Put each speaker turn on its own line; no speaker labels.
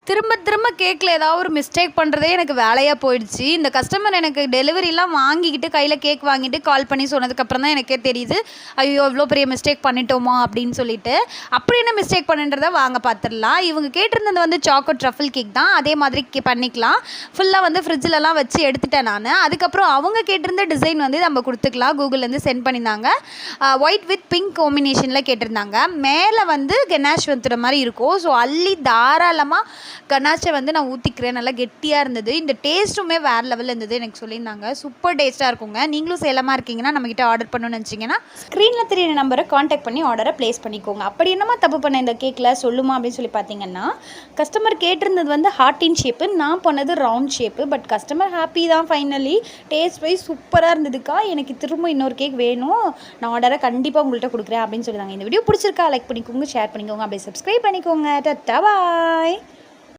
திரும்ப திரும்ப கேக்கில் ஏதாவது ஒரு மிஸ்டேக் பண்ணுறதே எனக்கு வேலையாக போயிடுச்சு. இந்த கஸ்டமர் எனக்கு டெலிவரிலாம் வாங்கிக்கிட்டு கையில் கேக் வாங்கிட்டு கால் பண்ணி சொன்னதுக்கப்புறம் தான் எனக்கே தெரியுது, ஐயோ இவ்வளோ பெரிய மிஸ்டேக் பண்ணிட்டோமா அப்படின்னு சொல்லிட்டு. அப்படி என்ன மிஸ்டேக் பண்ணுன்றதை வாங்க பார்த்துடலாம். இவங்க கேட்டிருந்தது வந்து சாக்கோ ட்ரஃபிள் கேக் தான். அதே மாதிரி பண்ணிக்கலாம். ஃபுல்லாக வந்து ஃப்ரிட்ஜிலலாம் வச்சு எடுத்துட்டேன் நான். அதுக்கப்புறம் அவங்க கேட்டிருந்த டிசைன் வந்து நம்ம கொடுத்துக்கலாம். கூகுள்லேருந்து சென்ட் பண்ணியிருந்தாங்க. ஒயிட் வித் பிங்க் காம்பினேஷனில் கேட்டிருந்தாங்க. மேலே வந்து கெனாஷ் வந்துற மாதிரி இருக்கும். ஸோ அள்ளி தாராளமாக கனாச்சை வந்து நான் ஊற்றிக்கிறேன். நல்லா கெட்டியாக இருந்தது. இந்த டேஸ்ட்டுமே வேறு லெவலில் இருந்தது. எனக்கு சொல்லியிருந்தாங்க சூப்பர் டேஸ்ட்டாக இருக்குங்க. நீங்களும் சேலமாக இருக்கீங்கன்னா நம்மக்கிட்ட ஆர்டர் பண்ணணும்னு நினச்சிங்கன்னா ஸ்க்ரீனில் தெரியிற நம்பரை காண்டாக்ட் பண்ணி ஆர்டரை ப்ளேஸ் பண்ணிக்கோங்க. அப்படி என்னமா தப்பு பண்ண இந்த கேக்கில் சொல்லுமா அப்படின்னு சொல்லி பார்த்தீங்கன்னா, கஸ்டமர் கேட்டிருந்தது வந்து ஹார்ட்டின் ஷேப்பு, நான் பண்ணது round shape. But customer happy தான். ஃபைனலி டேஸ்ட் வைஸ் சூப்பராக இருந்ததுக்கா. எனக்கு திரும்ப இன்னொரு கேக் வேணும், நான் ஆர்டரை கண்டிப்பாக உங்கள்கிட்ட கொடுக்குறேன் அப்படின்னு சொல்லியிருந்தாங்க. இந்த வீடியோ பிடிச்சிருக்கா லைக் பண்ணிக்கோங்க, ஷேர் பண்ணிக்கோங்க, அப்படியே சப்ஸ்கிரைப் பண்ணிக்கோங்க. டட்டா பாய்.